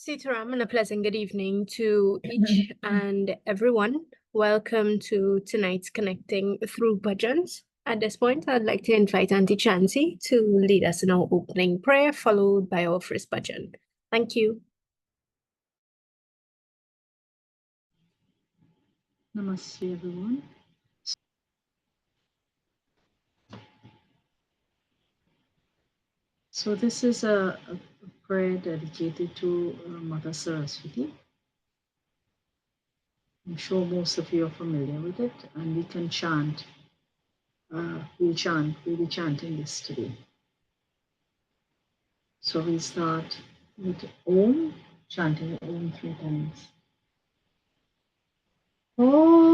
Sitaram, and a pleasant good evening to each and everyone. Welcome to tonight's Connecting Through Bhajans. At this point, I'd like to invite Auntie Chansey to lead us in our opening prayer, followed by our first bhajan. Thank you. Namaste, everyone. So this is a prayer dedicated to Mother Sarasvati. I'm sure most of you are familiar with it, and we can chant. We'll be chanting this today. So we'll start with Om, chanting Om 3 times. Om.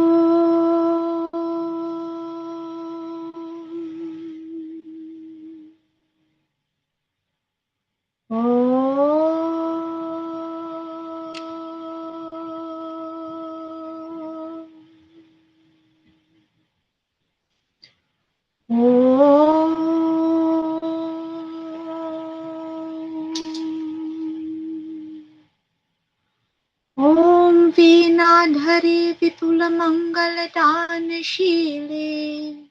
Om Veenadhare Vipulamangaladhanashile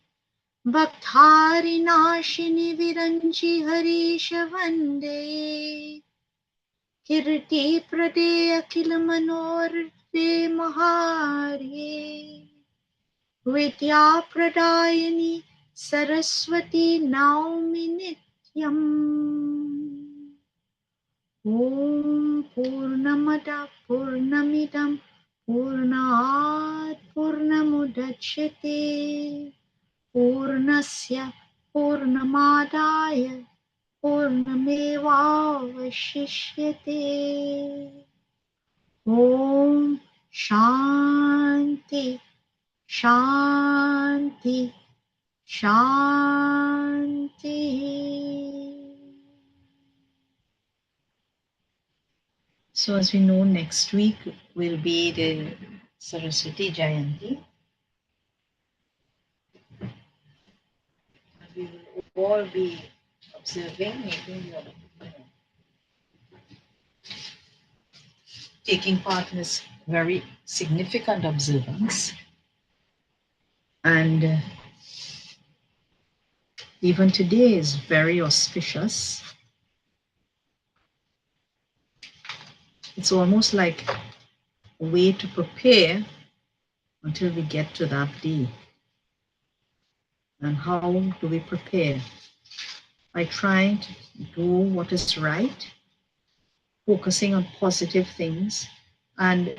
Bhaktharinashini Viranchi Harisha Vande Kirti Prade Akhilamanorde Maharye Vidya Pradayani Saraswati Naumi Nityam Om Purnamada Purnamidam Purnat Purnamudachyate Purnasya Purnamadaya Purnamevavashishyate Om Shanti Shanti Shanti. So as we know, next week will be the Saraswati Jayanti. We will all be observing, taking part in this very significant observance. And even today is very auspicious. It's almost like a way to prepare until we get to that day. And how do we prepare? By trying to do what is right, focusing on positive things, and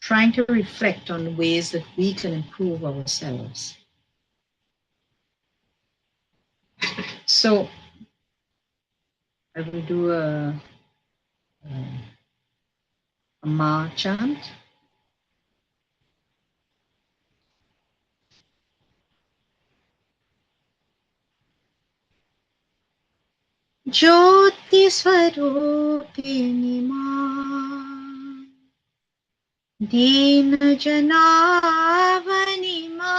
trying to reflect on ways that we can improve ourselves. So I will do a Ma chant. Jyoti Swarupini Ma Deen Janavani Ma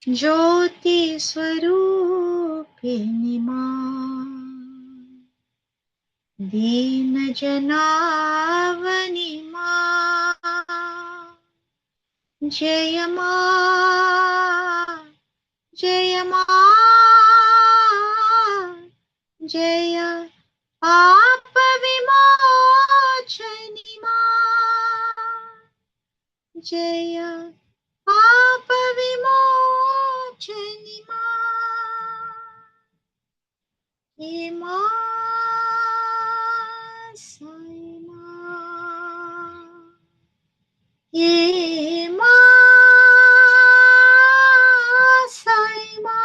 Jyoti Swarupini Ma Deen Janavani Ma Jayama Jayama Jaya Apavimochani Ma Jaya Apavimochani Ma Ima Saima Ima Saima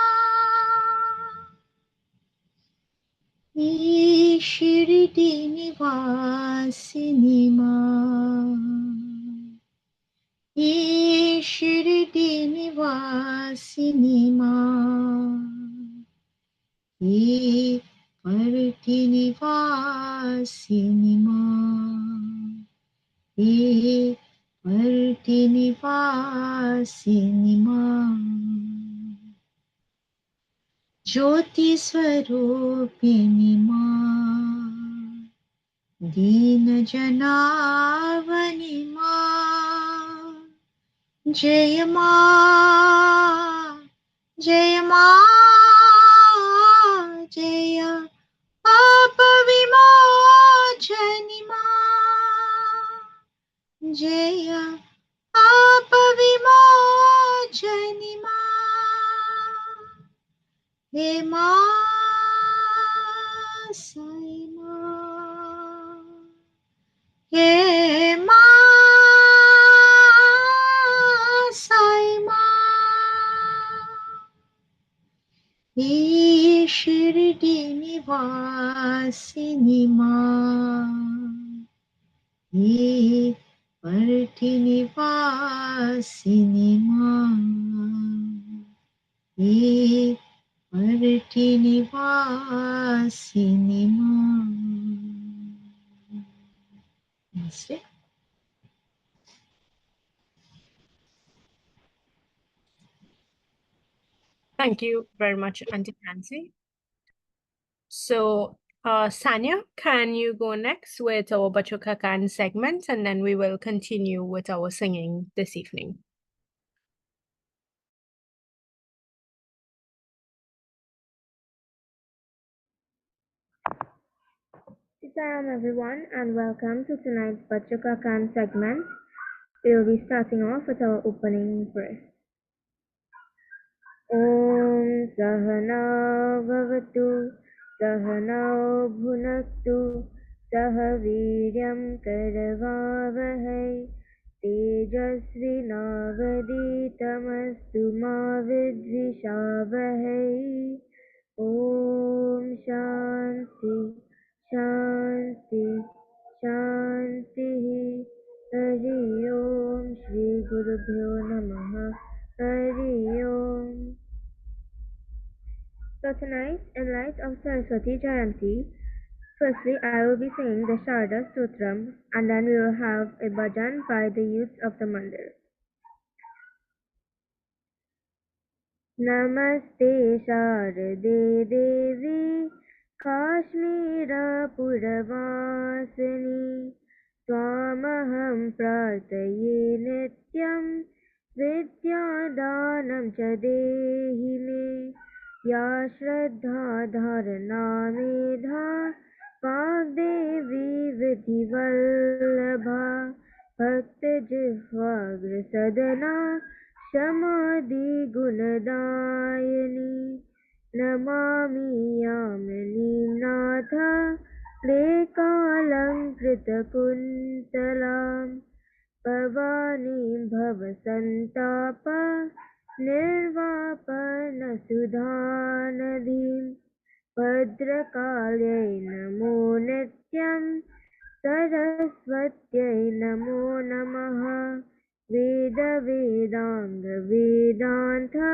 Shirdi Nivasini Ma Shirdi Nivasini Ma Parti Nivasini Ma Parti Nivasini Ma ज्योति स्वरूपिणी माँ, दीन जनावनि माँ, जय माँ, जय माँ, जय पाप विमोचनि माँ, जय पाप विमोचनि माँ, हे माँ साई माँ, हे माँ साई माँ, हे शिरडी निवासिनी माँ, हे परठी निवासिनी माँ, हे परठी निवासिनी माँ. Namaste. Thank you very much, Auntie Nancy. So, Sanya, can you go next with our Bacho Kakan segment, and then we will continue with our singing this evening. Salam everyone, and welcome to tonight's Bacho Kakan segment. We will be starting off with our opening verse. ॐ सहना भवतु सहनौ भुनक्तु सह वीर्यं करवावहै तेजस्विनावधीतमस्तु मा विद्विषावहै ॐ शान्ति शान्ति शान्तिः हरि ओम श्री गुरुभ्यो नमः हरि ओम. So tonight, in light of Saraswati Jayanti, firstly I will be singing the Sharda Stotram, and then we will have a bhajan by the youths of the mandir. Namaste Sharade Devi Kashmira Puravasini Swamaham Prarthaye Nityam Vidyadanam Cha Dehi Me Ya Shraddha Dharana Medha Vagdevi Vidhivallabha Bhakta Jihvagra Sadana Samadhi Gunadayani Namami Yamani Natha Lekalankೃತ Kuntalam Pavani Bhavasantapa Nirvapana Sudhanadhim Bhadrakalyai Namo Nityam Sarasvatyai Namo Namaha Veda Vedanga Vedanta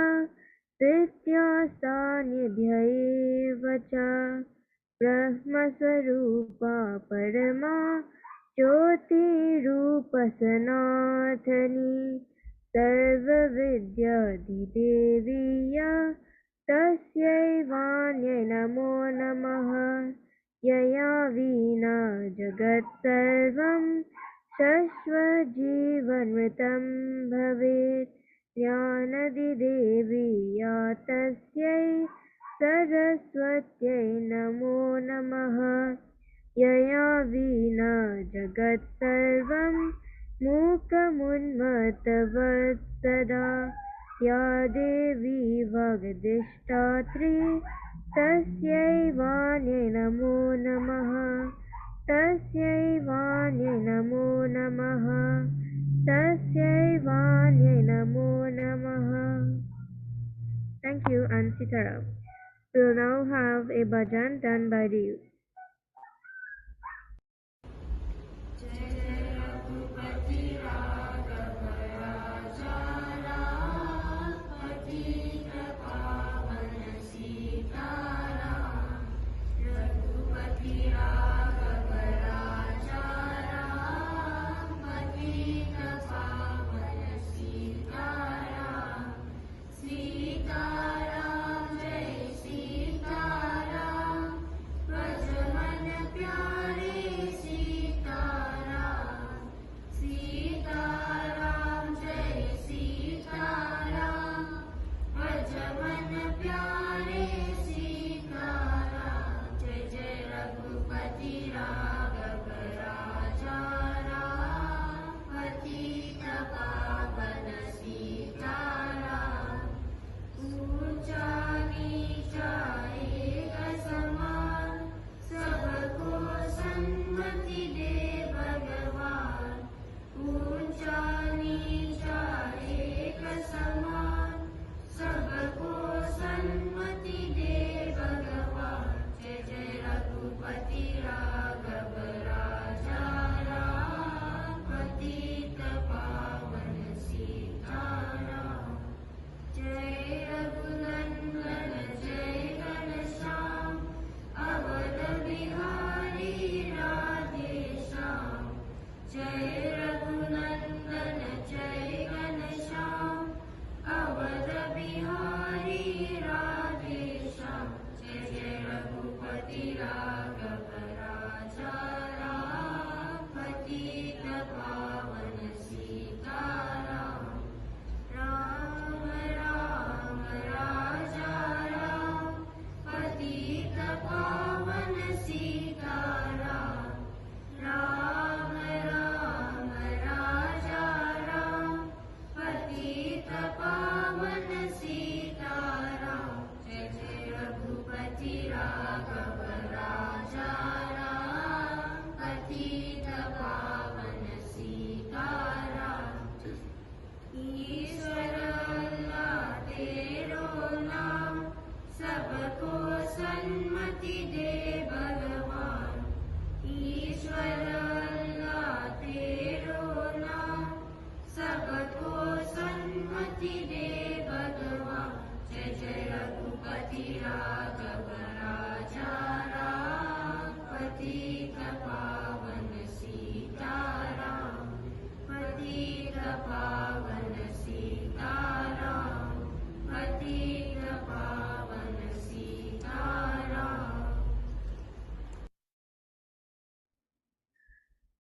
Vidyasanyadhyai Vacha Brahma Swarupa Parama Jyoti Rupa Sanatani Sarva Vidya Deviya Tasyai Vanyai Namo Namaha Yaya Veena Jagat Sarvam Shashvajivanmritam Bhavet Jnanadi Devi Ya Tasyai Saraswatyai Namo Namaha Yaya Veena Jagat Sarvam Mukamunmatavat Sada Ya Devi Vagadishtatri Tasyai Vanyai Namo Namaha Tasyai Vanyai Namo Namaha Tasyai Vanyai Namo Namaha. Thank you, and Sitaram. We will now have a bhajan done by the youth. Sitaram, Jai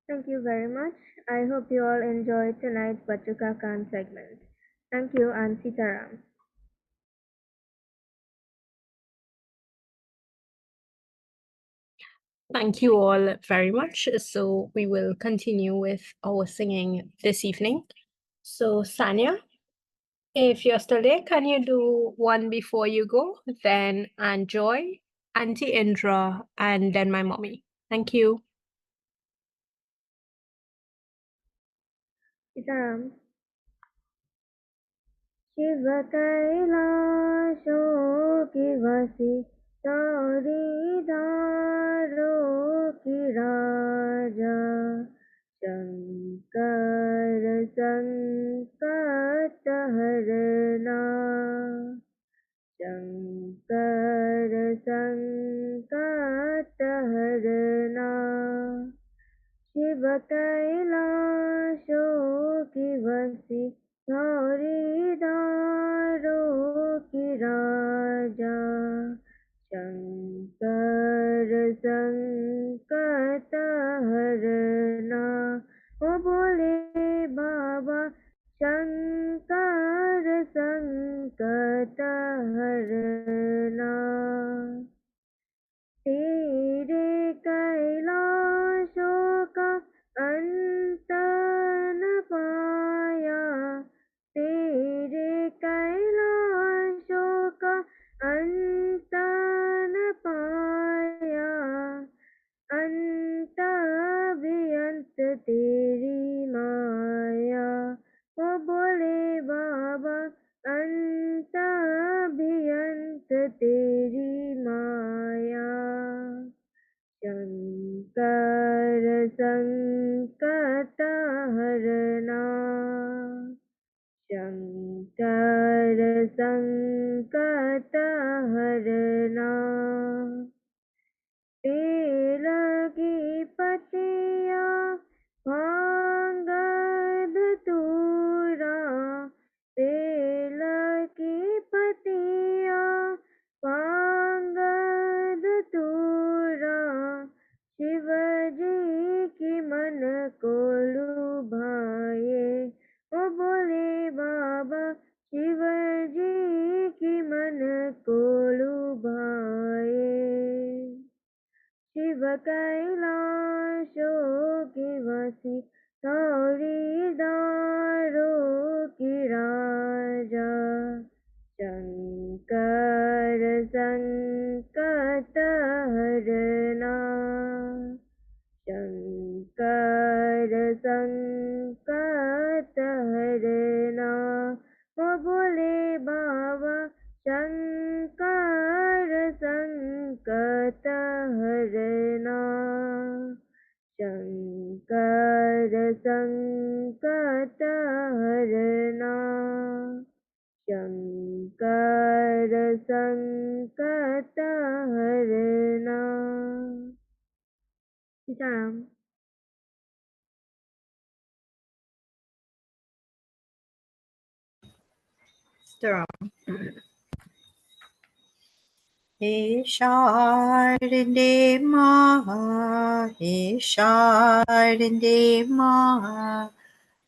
Thank you very much. I hope you all enjoyed tonight's Batuka Khan segment. Thank you and Sitaram. Thank you all very much. So we will continue with our singing this evening. So Sanya, if you're still there, can you do one before you go? Then Anjoy, Auntie Indra, and then my mommy. Thank you. Sitaram. Shiv कैलाशोऽखिवसि सौरिदारोऽखिराजा Shankar सङ्कटहरणा Shankar सङ्कटहरणा Shiv कैलाशोऽखिवसि सौरिदारोऽखिराजा Shankar सङ्कटहरणा ओ बोले बाबा शङ्कर सङ्कटहरणा तेरे कैलाशों का अंत न पाया तेरे कैलाशों का अंत न पाया अंत भी अंत तेरी माया ओ बोले बाबा अंत भी अंत तेरी माया शङ्कर सङ्कटहरणा शङ्कर सङ्कटहरणा बेल की पत्तिया भांग धतूरा बेल की पत्तिया भांग धतूरा शिव जी की मन को लुभाए ओ बोले बाबा शिव जी की मन को लुभाए शिव कैलाशोऽखिवसि सौरिदारोऽखिराजा शङ्कर सङ्कटहरणा शङ्कर सङ्कटहरणा ओ बोले बाबा शङ्कर सङ्कटहरणा Sitaram. हे शारदे माँ, हे शारदे माँ,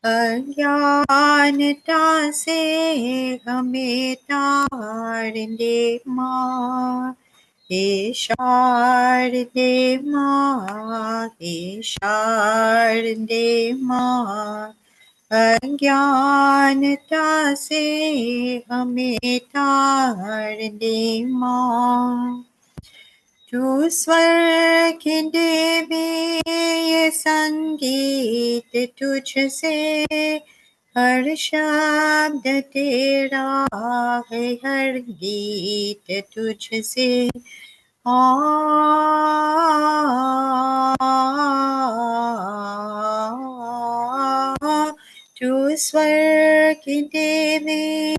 अज्ञानता से हमें तार दे माँ। हे शारदे माँ, हे शारदे माँ, अज्ञानता से हमें तार दे माँ। तू स्वर की देवी, ये संगीत तुझसे, हर शब्द तेरा है, हर गीत तुझसे। आ तू स्वर की देवी,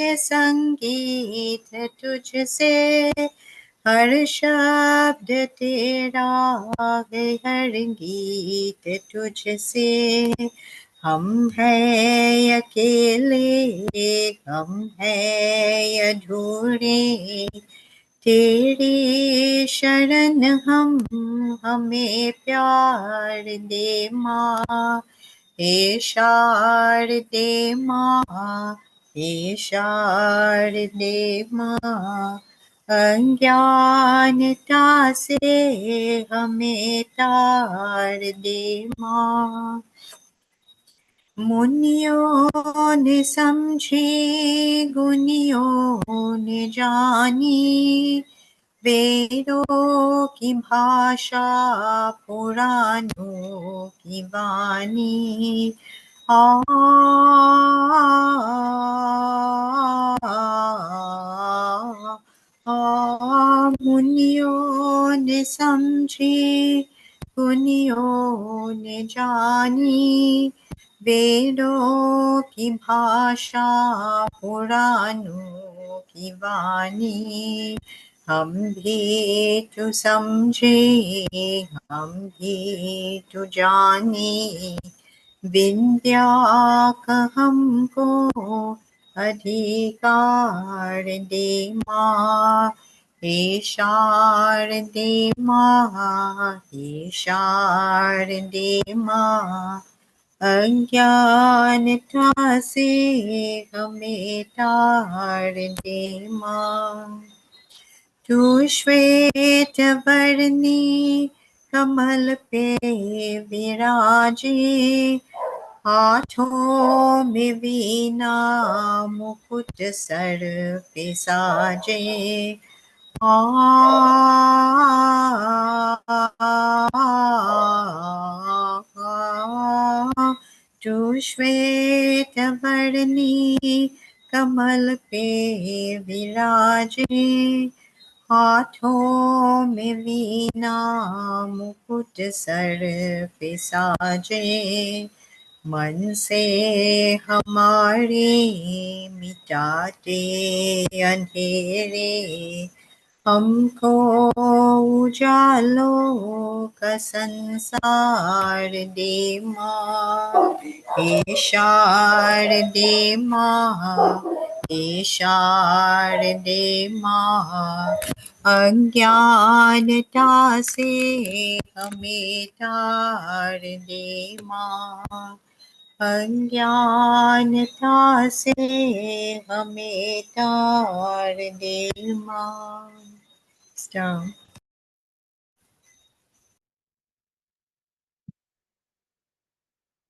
ये संगीत तुझसे, हर शब्द तेरा है, हर गीत तुझसे। हम हैं अकेले, हम हैं अधूरे, तेरी शरण हम, हमें प्यार दे माँ। हे शारदे माँ, हे शारदे माँ, अज्ञानता से हमें तार दे माँ। मुनियों ने समझी, गुनियों ने जानी, वेदों की भाषा, पुराणों की वाणी। मुनियों ने समझी, गुनियों ने जानी, वेदों की भाषा, पुराणों की वाणी। हम भी तो समझे, हम भी तो जाने, विद्या का हमको अधिकार दे माँ। हे शारदे माँ, हे शारदे माँ, अज्ञानता से हमें तार दे माँ। तू श्वेत वर्णी कमल पे विराजे, हाथों में वीणा, मुकुट सर पे साजे। तू श्वेत वर्णी कमल पे विराजे, हाथों में वीणा, मुकुट सर पे साजे। मन से हमारे मिटाते अंधेरे, हमको उजालों का संसार दे माँ। हे शारदे माँ, हे शारदे माँ, अज्ञानता से हमें तार दे माँ। अज्ञानता से हमें तार दे माँ। Stone.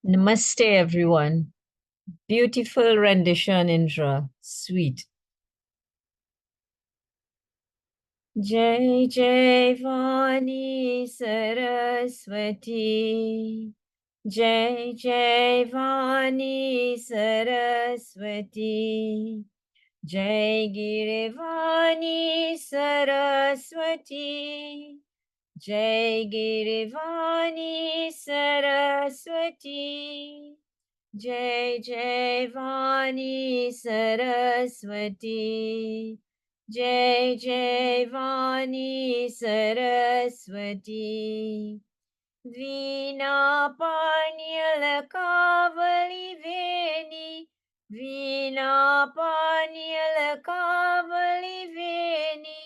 Namaste, everyone. Beautiful rendition, Indra. Sweet. Jai Jai Vani Sarasvati. Jai Jai Vani Sarasvati. Jai Girivani Saraswati. Jai Girivani Saraswati. Jai Jai Vani Saraswati. Jai Jai Vani Saraswati. वीणापाण्यलकावलिवेणि वीणापाण्यलकावलिवेणि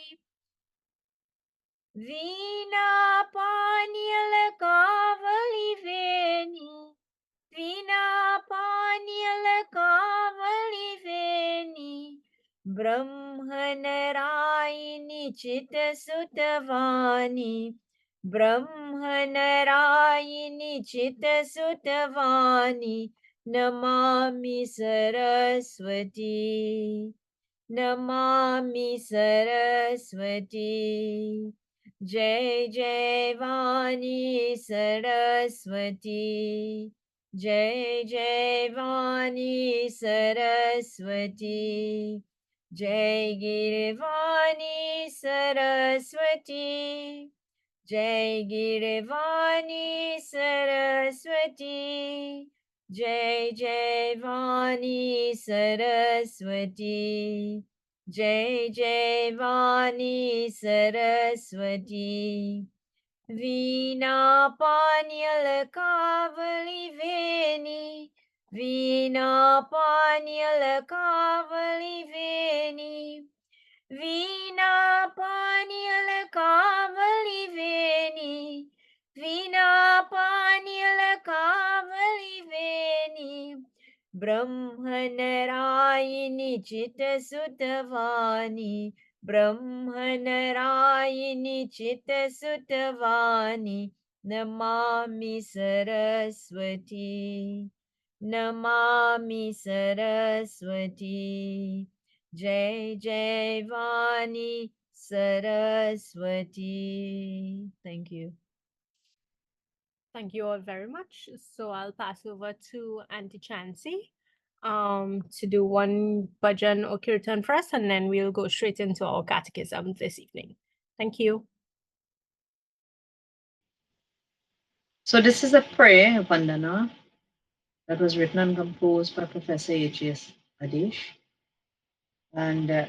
वीणापाण्यलकावलिवेणि वीणापाण्यलकावलिवेणि ब्रह्मनरायिणि चित्तसुतवाणी ब्रह्मनरायिणि चित्तसुतवाणी Namami Saraswati Namami Saraswati जय जय वाणी सरस्वती जय जय वाणी सरस्वती जय गिरवाणी सरस्वती जय गिरवाणी सरस्वती जय जय वाणी सरस्वती जय जय वाणी सरस्वती वीणापाण्यलकावलिवेणि वीणापाण्यलकावलिवेणि वीणापाण्यलकावलिवेणि वीणापाण्यलकावलिवेणि ब्रह्मनरायिणि चित्तसुतवाणी ब्रह्मनरायिणि चित्तसुतवाणी नमामि सरस्वती नमामि सरस्वती जय जय वाणी Saraswati. Thank you. Thank you all very much. So I'll pass over to Auntie Chancy to do one bhajan or kirtan for us, and then we'll go straight into our catechism this evening. Thank you. So this is a prayer, Vandanaa, that was written and composed by Professor H.S. Adish. And the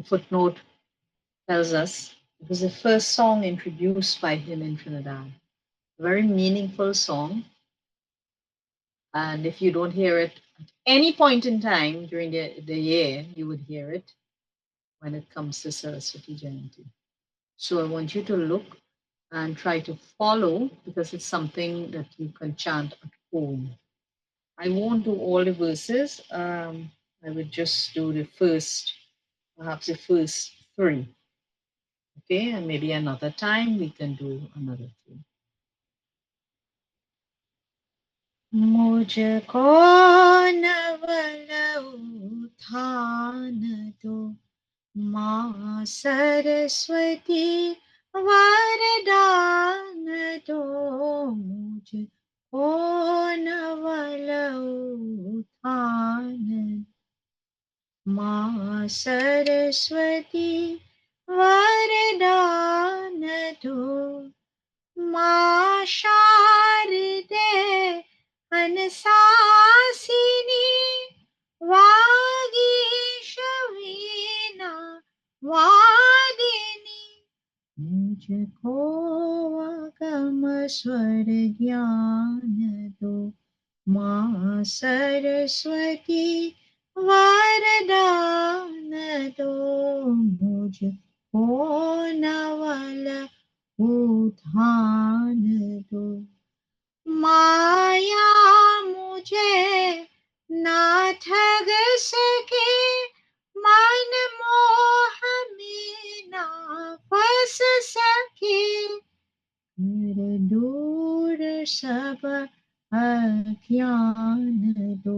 footnote tells us it was the first song introduced by him in Trinidad. A very meaningful song. And if you don't hear it at any point in time during the year, you would hear it when it comes to Saraswati Jayanti. So I want you to look and try to follow, because it's something that you can chant at home. I won't do all the verses. I would just do the first, perhaps the first three. Okay, and maybe another time we can do another three. मुझको नवल उठान दो माँ सरस्वती वरदान दो मुझको नवल उठान माँ सरस्वती वरदान दो माँ शारदे अनसासिनी वागीशवीना वादिनी मुझको अगम स्वर ज्ञान दो माँ सरस्वती वरदान दो मुझको नवल उठान दो माया मुझे ना ठग सके मन मोह में ना फंस सके कर दूर सब अज्ञान दो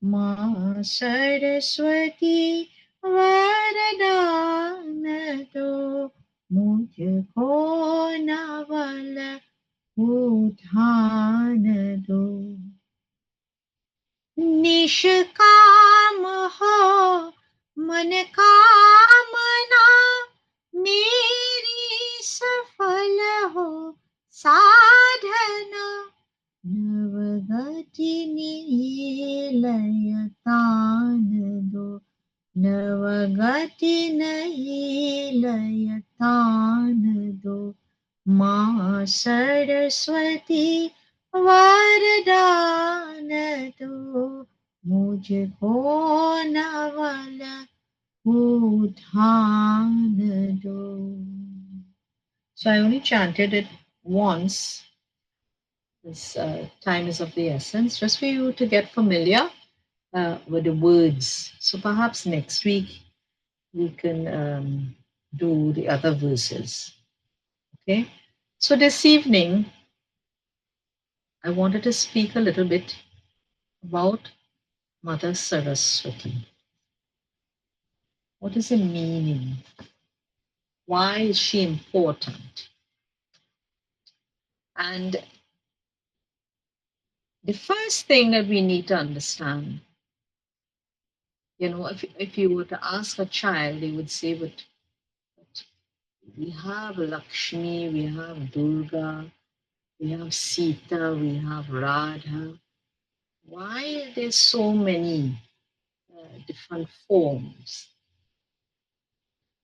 माँ सरस्वती वरदान दो मुझको नवल उठान दो निष्काम हो मन कामना मेरी सफल हो साधना नवगति निलयतान दो नवगति निलयतान दो माँ सरस्वती वरदान दो मुझको नवल उठान दो. So I only chanted it once. This time is of the essence, just for you to get familiar with the words. So perhaps next week we can do the other verses. Okay. So this evening, I wanted to speak a little bit about Mother Saraswati. What is the meaning? Why is she important? And the first thing that we need to understand, if you were to ask a child, they would say, but we have Lakshmi, we have Durga, we have Sita, we have Radha. Why are there so many different forms?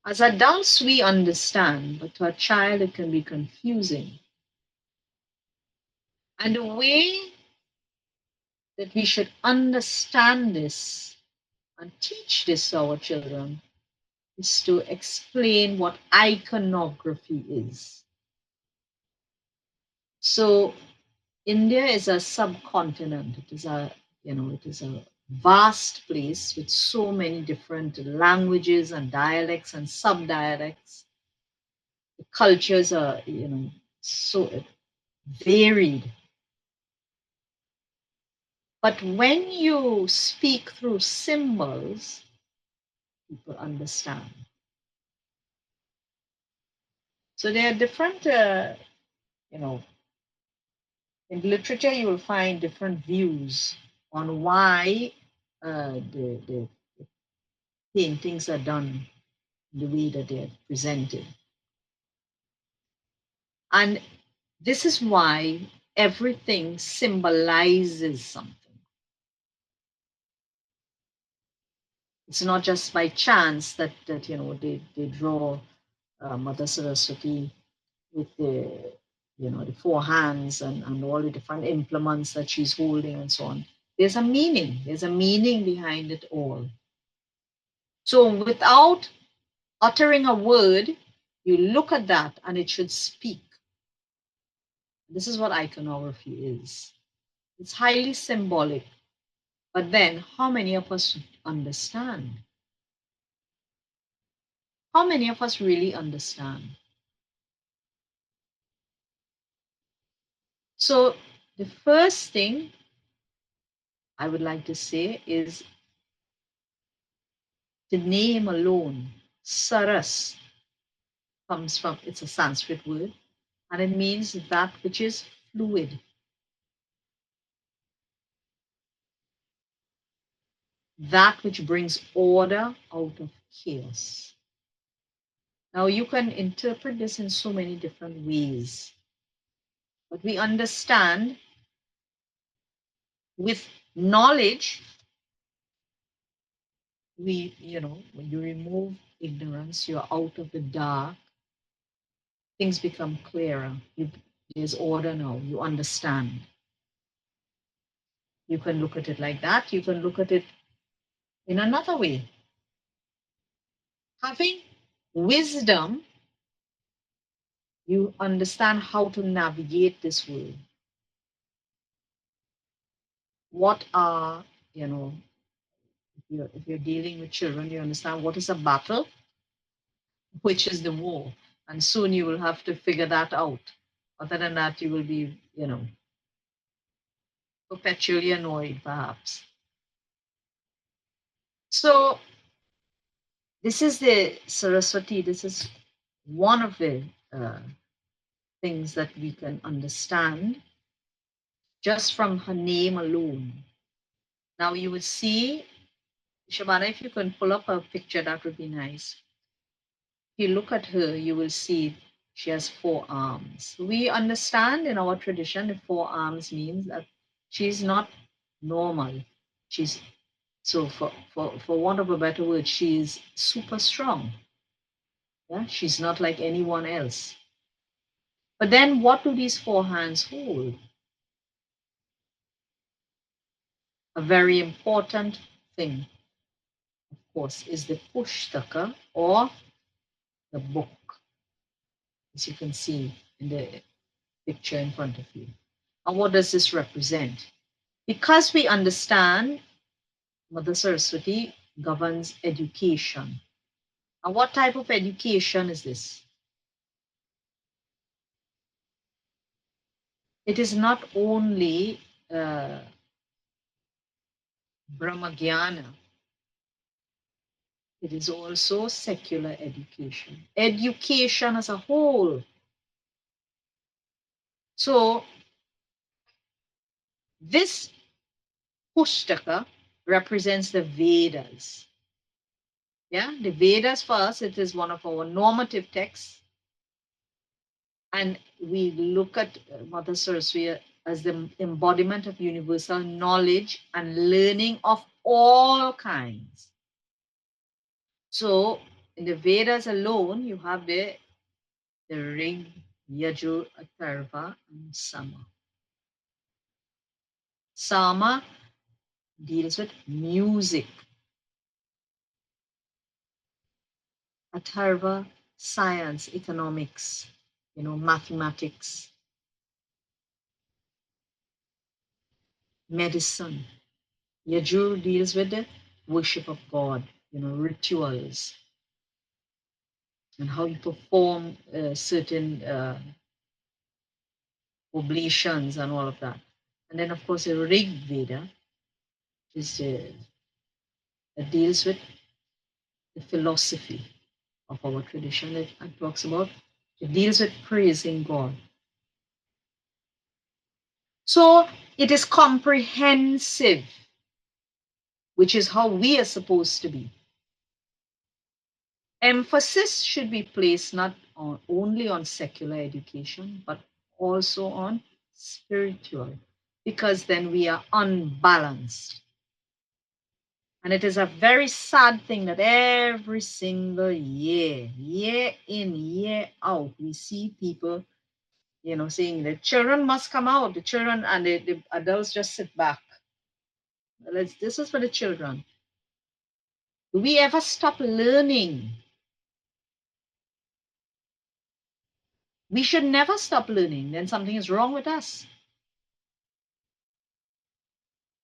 As adults, we understand, but to a child, it can be confusing. And the way that we should understand this and teach this to our children is to explain what iconography is. So India is a subcontinent. It is a vast place with so many different languages and dialects and subdialects. The cultures are, so varied. But when you speak through symbols, people understand. So there are different, in literature, you will find different views on why the paintings are done the way that they are presented. And this is why everything symbolizes something. It's not just by chance that they draw Mother Saraswati with the four hands and all the different implements that she's holding and so on. There's a meaning. There's a meaning behind it all. So without uttering a word, you look at that and it should speak. This is what iconography is. It's highly symbolic. But then, how many of us understand? How many of us really understand? So, the first thing I would like to say is the name alone, Saras, comes from, it's a Sanskrit word, and it means that which is fluid. That which brings order out of chaos. Now, you can interpret this in so many different ways, but we understand with knowledge, when you remove ignorance, you're out of the dark, things become clearer. There's order now, you understand. You can look at it like that. You can look at it in another way. Having wisdom, you understand how to navigate this world. What are, if you're dealing with children, you understand what is a battle, which is the war. And soon you will have to figure that out. Other than that, you will be, perpetually annoyed, perhaps. So this is the Saraswati. This is one of the things that we can understand just from her name alone. Now you will see, Shabana, if you can pull up a picture, that would be nice. If you look at her, you will see she has 4 arms. We understand in our tradition the 4 arms means that she's not normal. She's so for want of a better word, she is super strong. Yeah, she's not like anyone else. But then what do these four hands hold? A very important thing, of course, is the pushtaka, or the book, as you can see in the picture in front of you. And what does this represent? Because we understand Mother Saraswati governs education. And what type of education is this? It is not only Brahmagyana, it is also secular education. Education as a whole. So this Pushtaka represents the Vedas. Yeah, the Vedas for us, it is one of our normative texts. And we look at Mother Saraswati as the embodiment of universal knowledge and learning of all kinds. So in the Vedas alone, you have the Rig, Yajur, Atharva, and Sama. Sama deals with music. Atharva, science, economics, mathematics, medicine. Yajur deals with the worship of God, rituals, and how you perform certain oblations and all of that. And then, of course, the Rig Veda is that deals with the philosophy of our tradition that talks about. It deals with praising God. So it is comprehensive, which is how we are supposed to be. Emphasis should be placed not only on secular education, but also on spiritual, because then we are unbalanced. And it is a very sad thing that every single year in, year out, we see people, saying the children must come out, the children, and the adults just sit back. This is for the children. Do we ever stop learning? We should never stop learning. Then something is wrong with us.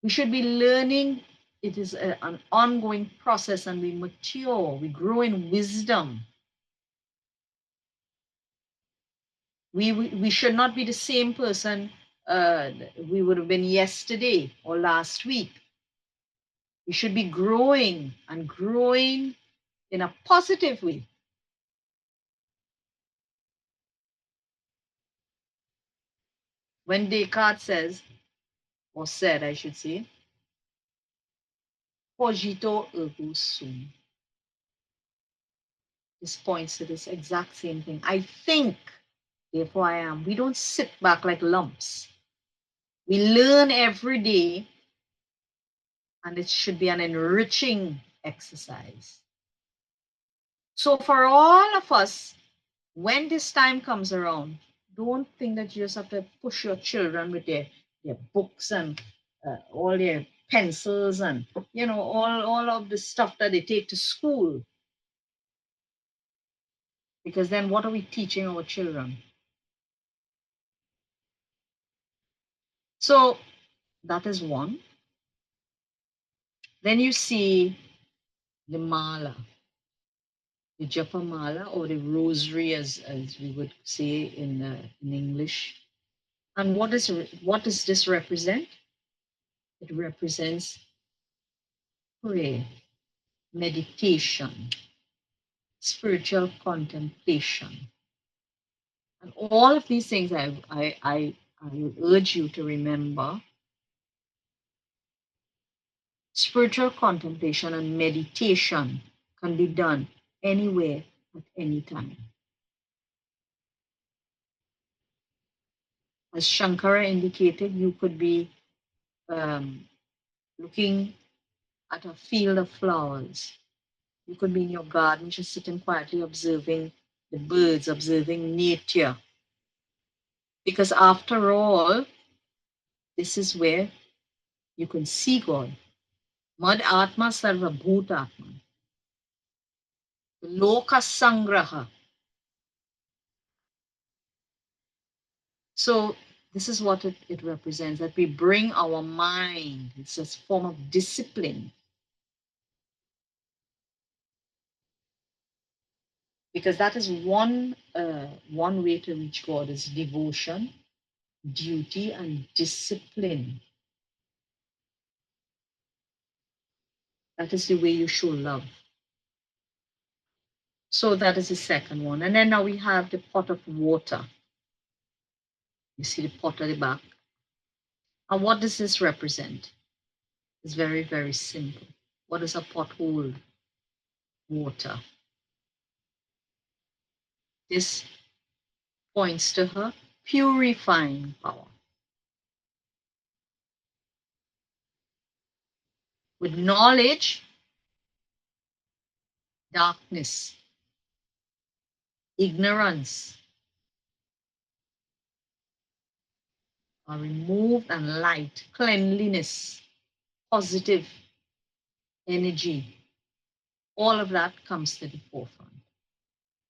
We should be learning. It is an ongoing process, and we mature, we grow in wisdom. We should not be the same person we would have been yesterday or last week. We should be growing and growing in a positive way. When Descartes says, or said, I should say, cogito ergo sum. This points to this exact same thing. I think, therefore I am. We don't sit back like lumps. We learn every day, and it should be an enriching exercise. So for all of us, when this time comes around, don't think that you just have to push your children with their books and all their pencils and all of the stuff that they take to school. Because then what are we teaching our children? So that is one. Then you see the mala, the japa mala, or the rosary, as we would say in English. And what does this represent? It represents prayer, meditation, spiritual contemplation. And all of these things I urge you to remember. Spiritual contemplation and meditation can be done anywhere at any time. As Shankara indicated, you could be looking at a field of flowers. You could be in your garden, just sitting quietly, observing the birds, observing nature. Because after all, this is where you can see God. Mad Atma Sarva Bhutatma. Loka Sangraha. So this is what it represents, that we bring our mind. It's a form of discipline. Because that is one way to reach God is devotion, duty, and discipline. That is the way you show love. So that is the second one. And then now we have the pot of water. You see the pot at the back. And what does this represent? It's very, very simple. What does a pot hold? Water. This points to her purifying power. With knowledge, darkness, ignorance are removed, and light, cleanliness, positive energy, all of that comes to the forefront.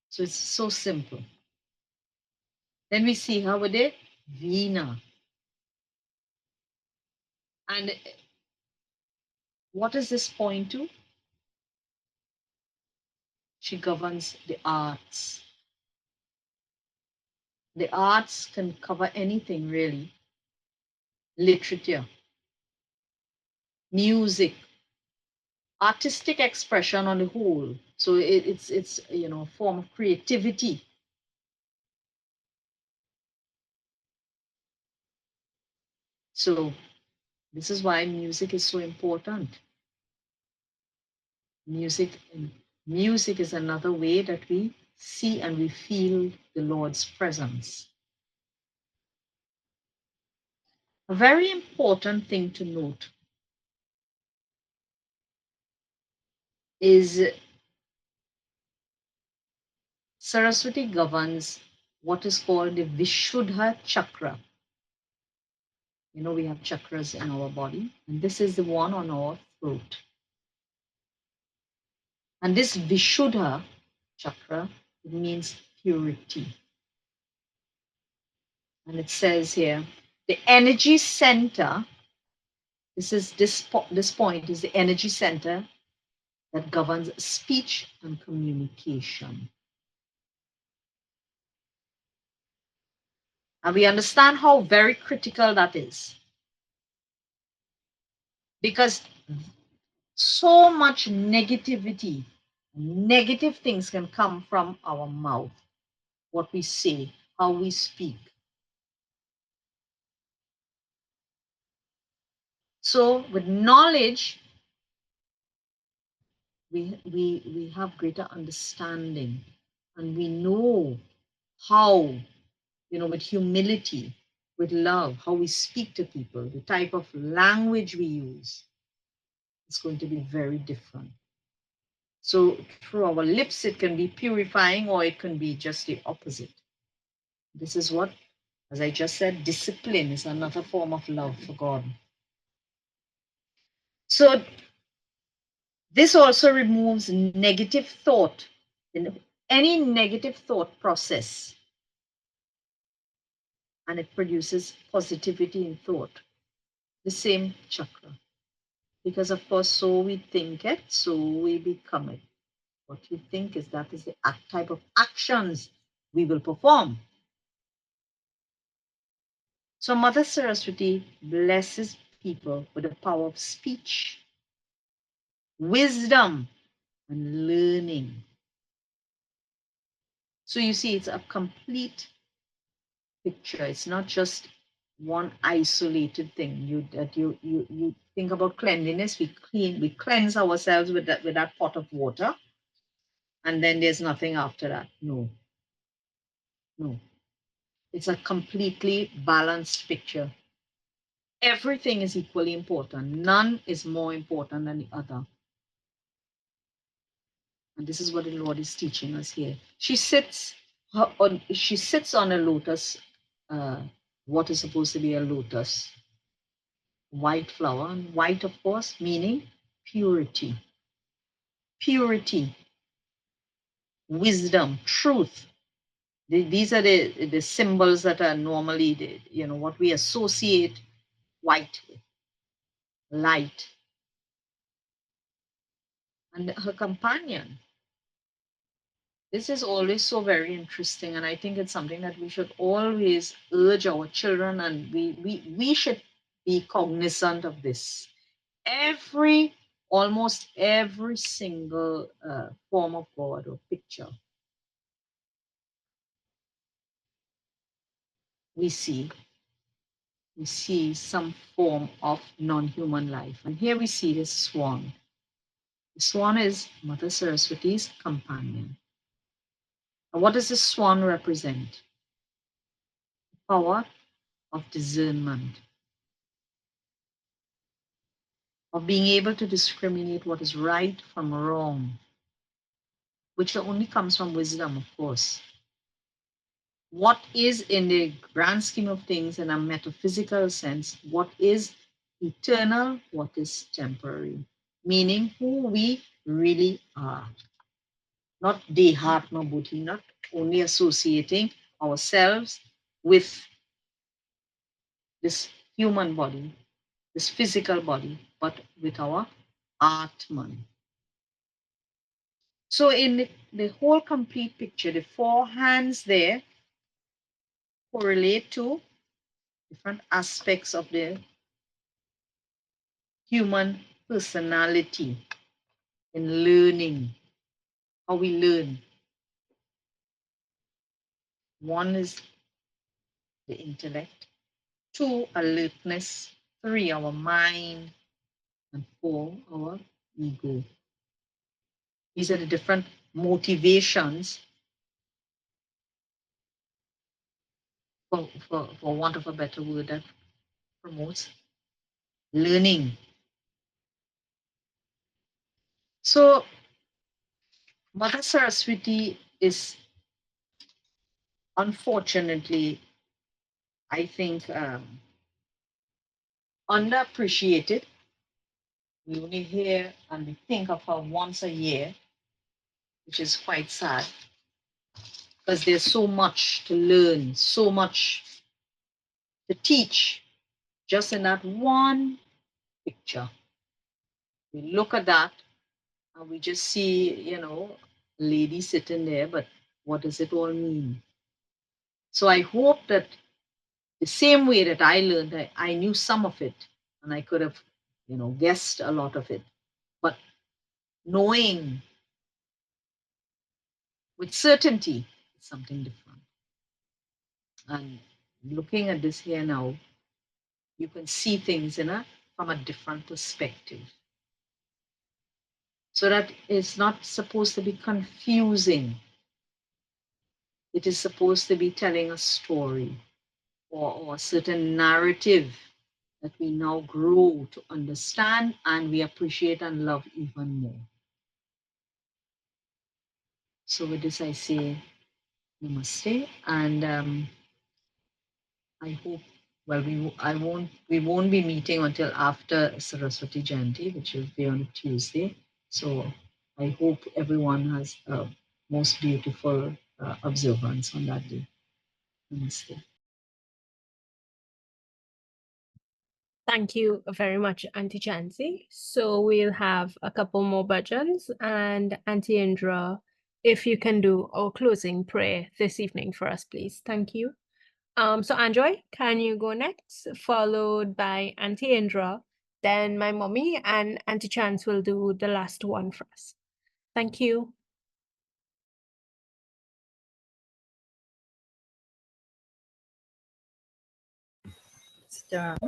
So it's so simple. Then we see her with the Veena. And what does this point to? She governs the arts. The arts can cover anything really. Literature, music, artistic expression on the whole. So it's a form of creativity. So this is why music is so important. Music is another way that we see and we feel the Lord's presence. A very important thing to note is Saraswati governs what is called the Vishuddha chakra. You know, we have chakras in our body, and this is the one on our throat. And this Vishuddha chakra, it means purity. And it says here, the energy center, this point is the energy center that governs speech and communication. And we understand how very critical that is. Because so much negativity, negative things can come from our mouth, what we say, how we speak. So with knowledge, we have greater understanding, and we know how, with humility, with love, how we speak to people, the type of language we use. It's going to be very different. So through our lips, it can be purifying, or it can be just the opposite. This is what, as I just said, discipline is another form of love for God. So this also removes negative thought, in any negative thought process, and it produces positivity in thought. The same chakra. Because of course, so we think it, so we become it. What you think is that is the type of actions we will perform. So Mother Saraswati blesses people with the power of speech, wisdom, and learning. So you see, it's a complete picture. It's not just one isolated thing. You think about cleanliness. We cleanse ourselves with that pot of water, and then there's nothing after that. No. It's a completely balanced picture. Everything is equally important. None is more important than the other. And this is what the Lord is teaching us here. She sits on a lotus what is supposed to be a lotus, white flower, and white, of course, meaning purity. Purity, wisdom, truth. These are the symbols that are normally, what we associate white with, light. And her companion. This is always so very interesting, and I think it's something that we should always urge our children, and we should be cognizant of this. Almost every single form of God or picture we see some form of non-human life. And here we see this swan. The swan is Mother Saraswati's companion. And what does the swan represent? Power of discernment, of being able to discriminate what is right from wrong, which only comes from wisdom, of course. What is, in the grand scheme of things, in a metaphysical sense, what is eternal, what is temporary, meaning who we really are. Not dehatma buddhi, not only associating ourselves with this human body, this physical body, but with our Atman. So in the whole complete picture, the four hands there correlate to different aspects of the human personality in learning, how we learn. One is the intellect, two, alertness, three, our mind, and four, our ego. These are the different motivations, for want of a better word, that promotes learning. So Mother Saraswati is, unfortunately, I think, underappreciated. We only hear and we think of her once a year, which is quite sad, because there's so much to learn, so much to teach just in that one picture. We look at that and we just see, a lady sitting there, but what does it all mean? So I hope that the same way that I learned, I knew some of it and I could have, guessed a lot of it. But knowing with certainty is something different. And looking at this here now, you can see things from a different perspective. So that it's not supposed to be confusing. It is supposed to be telling a story or a certain narrative that we now grow to understand and we appreciate and love even more. So with this, I say namaste, and I hope. Well, we won't be meeting until after Saraswati Jayanti, which will be on a Tuesday. So I hope everyone has a most beautiful observance on that day. Namaste. Thank you very much, Auntie Chancy. So we'll have a couple more bhajans, and Auntie Indra, if you can do our closing prayer this evening for us, please. Thank you. So Anjoy, can you go next, followed by Auntie Indra, then my mommy, and Auntie Chance will do the last one for us. Thank you. Start.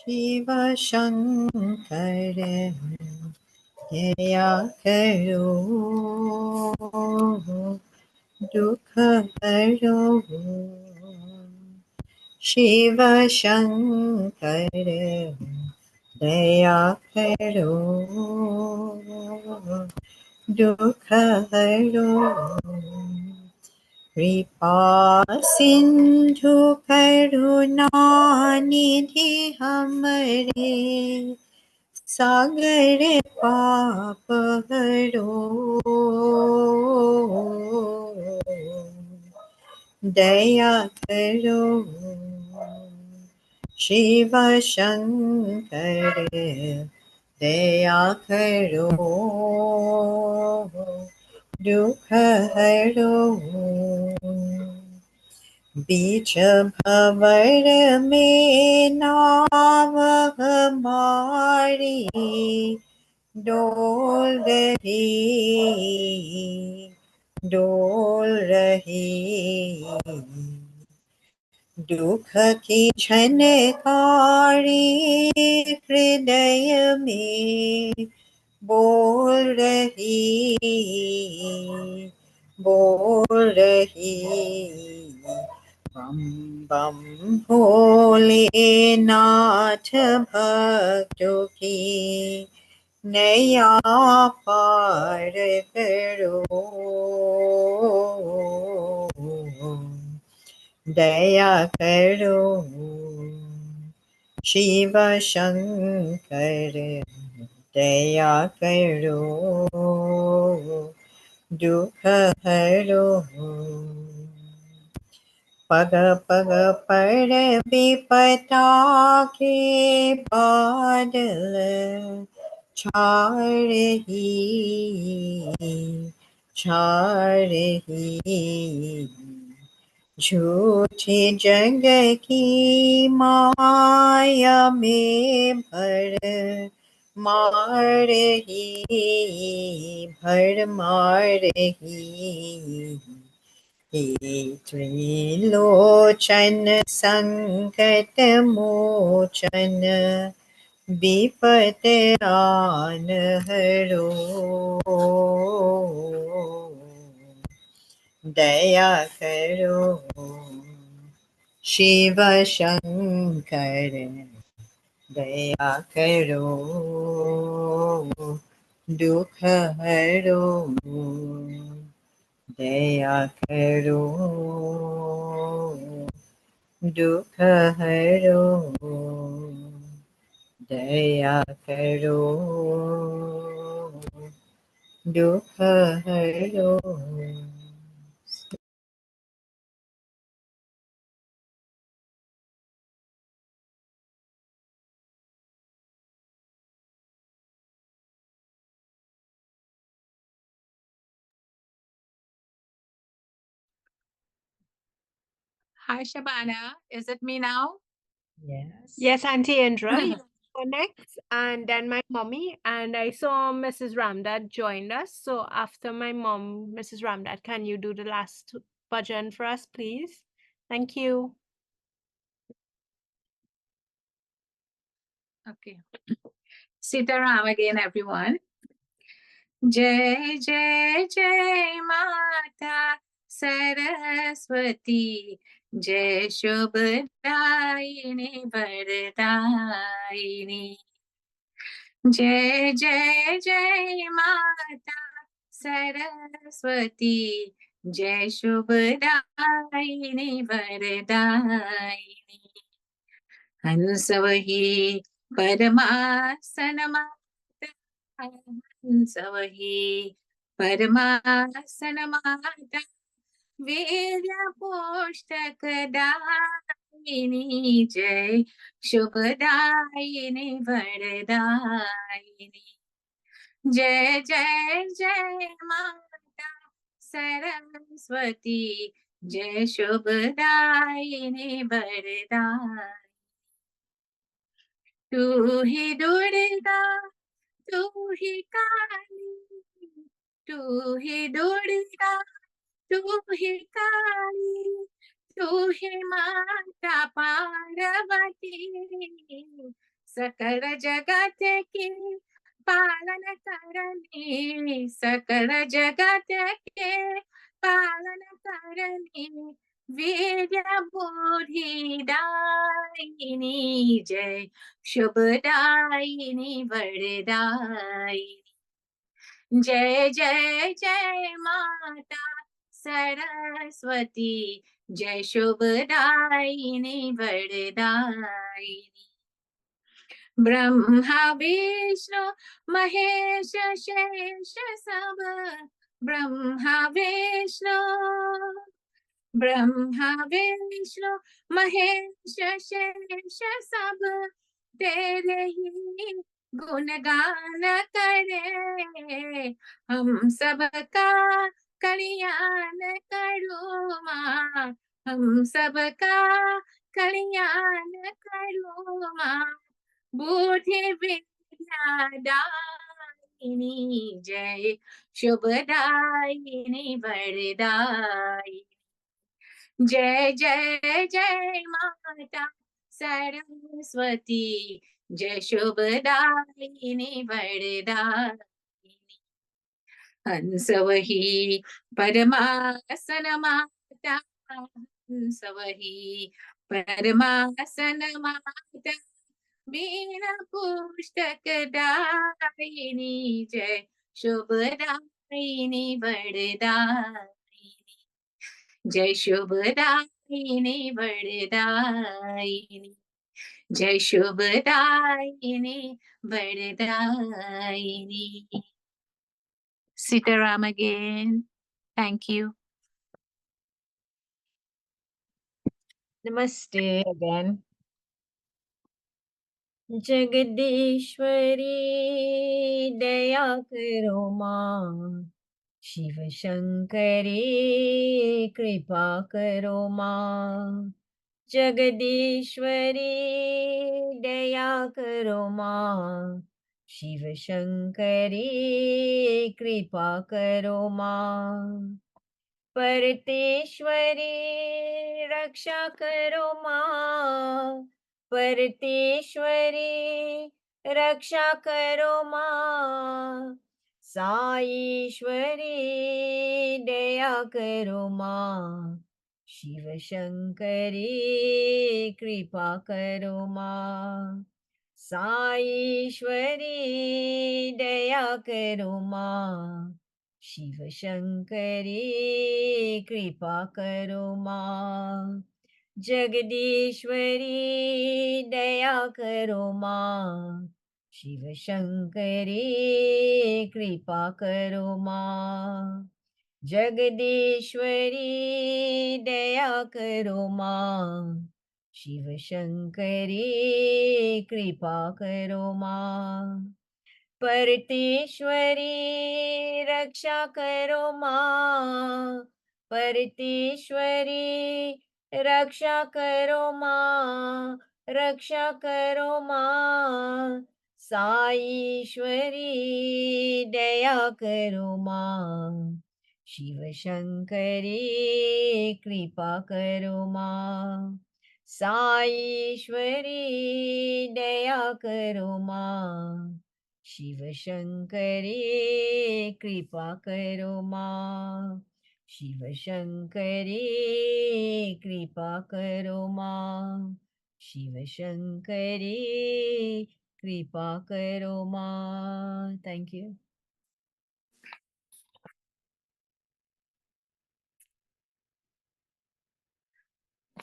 Shiva Shankara Jaya Karo Dukha Karo Shiva Shankara Jaya Karo Dukha Karo कृपा सिंधु करुणा निधि हमरे सागर पाप हरो दया करो शिव शंकर दया करो दुख हरो बीच भंवर में नाव हमारी डोल रही दुख की झनकारी हृदय में बोल रही बम बम भोलेनाथ भक्तों की नैया पार करो दया करो शिव शंकर दया करो दुख हरो पग पग पर विपता के बादल छा रही झूठी जग की माया में मार रही हे त्रिलोचन संकट मोचन विपत आन हरो दया करो शिव शंकर दया करो दुख हरो दया करो दुख हरो दया करो दुख हरो Hi, Shabana. Is it me now? Yes. Yes, Auntie Indra, you were next, and then my mommy. And I saw Mrs. Ramdad joined us. So after my mom, Mrs. Ramdad, can you do the last bhajan for us, please? Thank you. Okay. Sitaram again, everyone. Jai Jai Jai Mata Sarasvati Jai Shubhadayini Vardayini Jai Jai Jai Mata Saraswati Jai Shubhadayini Vardayini Hansavahi Paramasanamata Hansavahi Paramasanamata Virya Pustakadayini Jai Shubhadayini Vardayini Jai Jai Jai Mata Saraswati Jai Shubhadayini Vardayini तू ही दुर्गा तू ही काली तू ही दुर्गा तू ही काली तू ही माता पार्वती सकल जगत की पालन करनी सकल जगत के पालन करनी वीर्य बुद्धि दायिनी जय शुभदायिनी वरदायिनी जय जय जय माता सरस्वती जय शुभदायिनी वरदायिनी। ब्रह्मा विष्णु महेश शेष सब, ब्रह्मा विष्णु महेश शेष सब, तेरे ही गुणगान करे। हम सबका कल्याण करो माँ, हम सबका कल्याण करो माँ। बुद्धि विद्या दायिनी जय शुभदायिनी वरदायिनी। जय जय जय माता सरस्वती जय शुभदायिनी वरदायिनी। हंस वही परमासन माता, हंस वही परमासन माता, बीना पुस्तक दायिनी जय शुभदायिनी वरदायिनी। जय शुभदायिनी वरदायिनी, जय शुभदायिनी वरदायिनी। Sitaram again. Thank you. Namaste again. Jagadishwari daya karo maa, Shiv Shankari कृपा करो माँ। जगदीश्वरी दया करो माँ, शिव शंकरी कृपा करो माँ। परतेश्वरी रक्षा करो माँ, परतेश्वरी रक्षा करो माँ। साईश्वरी दया करो माँ, शिव शंकरी कृपा करो माँ। साईश्वरी दया करो माँ, शिव शंकरी कृपा करो माँ। जगदीश्वरी दया करो माँ, शिव शंकरी कृपा करो माँ। जगदीश्वरी दया करो माँ, शिव शंकरी कृपा करो माँ। परतेश्वरी रक्षा करो माँ, परतेश्वरी रक्षा करो माँ, रक्षा करो माँ। साईश्वरी दया करो माँ, शिव शंकरी कृपा करो माँ। साईश्वरी दया करो माँ, शिव शंकरी कृपा करो माँ। शिव शंकरी कृपा करो माँ, शिव शंकरी कृपा करो माँ। Thank you.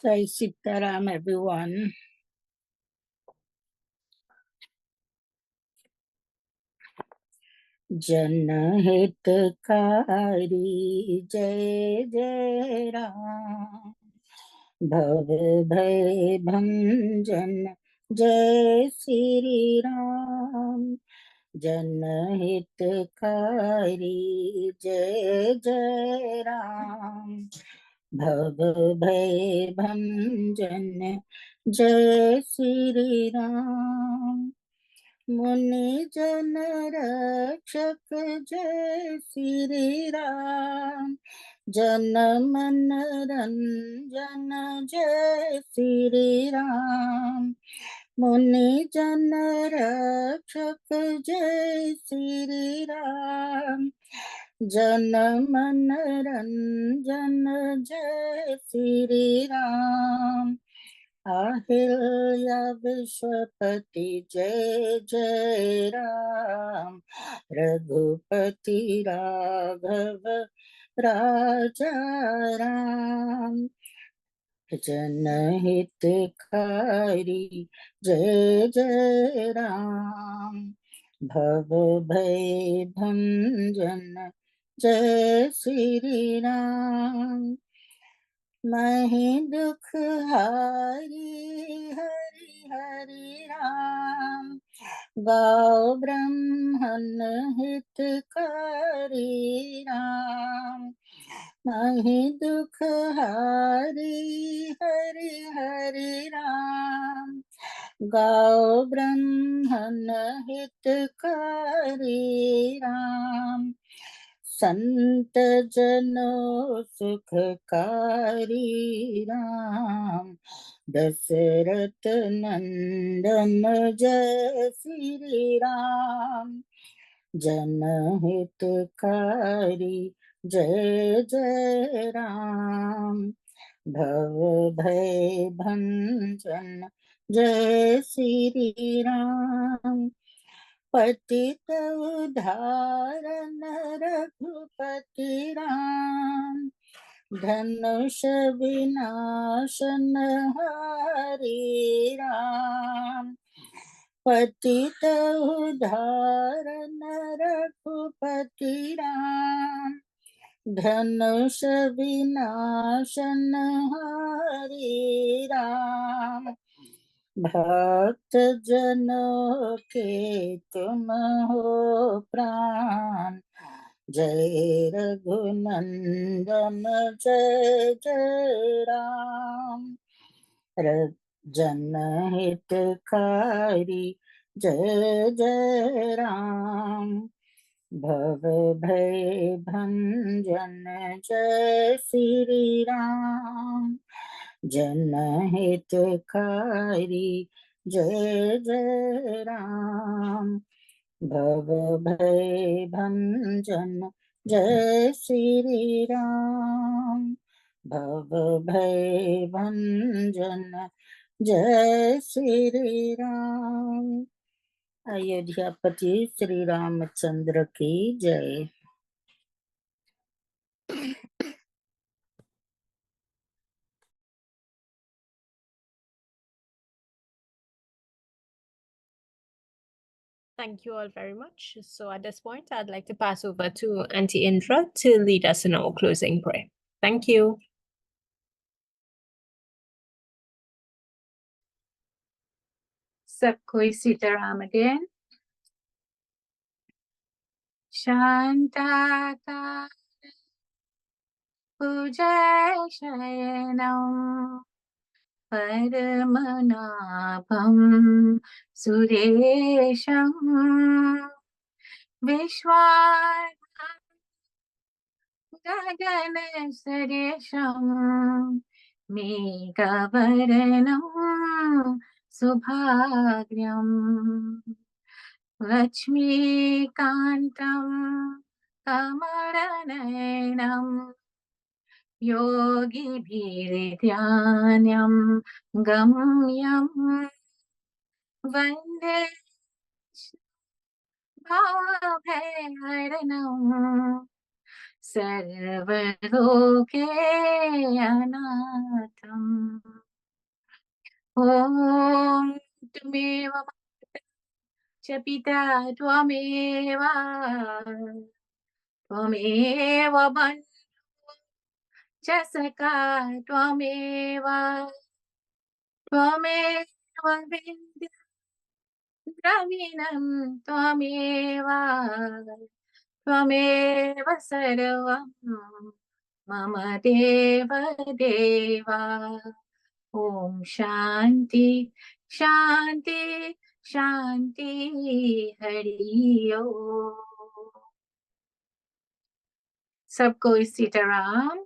Jai Sitaram, everyone. जनहितकारी जय जय राम, भव भय भंजन जय श्री राम। जनहितकारी जय जय राम, भव भय भंजन जय श्री राम। मुनि जन रक्षक जय श्री राम, जन मन रंजन जय श्री राम। मुनि जन रक्षक जय श्री राम, जन मन रंजन जय श्री राम। अहिल्या विश्वपति जय जय राम, रघुपति राघव राजा राम। जनहितकारी जय जय राम। भव भय भंजन जय श्री राम। महि दुख हारी हरि हरि राम। गाओ ब्रह्मन हितकारी राम। महि दुख हारी हरि हरि राम। गाओ ब्रह्मन हितकारी राम। संत जनों सुखकारी राम। दशरथ नंदन जय श्री राम। जनहितकारी जय जय राम। भव भय भंजन जय श्री राम। पतित उद्धारण रघुपति राम। धनुष विनाशन हरि राम। पतित उद्धारण रघुपति राम। धनुष विनाशन हरि राम। भक्त जनों के तुम हो प्राण। जय रघुनंदन जय जय राम। जनहितकारी जय जय राम। भव भय भंजन जय श्री राम। जनहितकारी जय जय राम। भव भय भंजन जय श्री राम। भव भय भंजन जय श्री राम। अयोध्यापति श्री रामचंद्र की जय। Thank you all very much. So at this point, I'd like to pass over to Auntie Indra to lead us in our closing prayer. Thank you. सबको सीताराम again. शान्ताकार भुजग शयनं परमनाभं सुरेशं विश्वाधारं गगनसदृशं मेघवर्णं शुभांगं लक्ष्मीकान्तं कमलनयनं योगिभिर्ध्यानं गम्यं वन्दे भवभयहरणं सर्वलोकैकनाथम्। ॐ त्वमेव माता च पिता त्वमेव बन्धुः च सखा त्वमेव विद्या द्रविणं त्वमेव सर्वं मम देव देवा। ओम शांति शांति शांति हरि ओम। सबको सीताराम।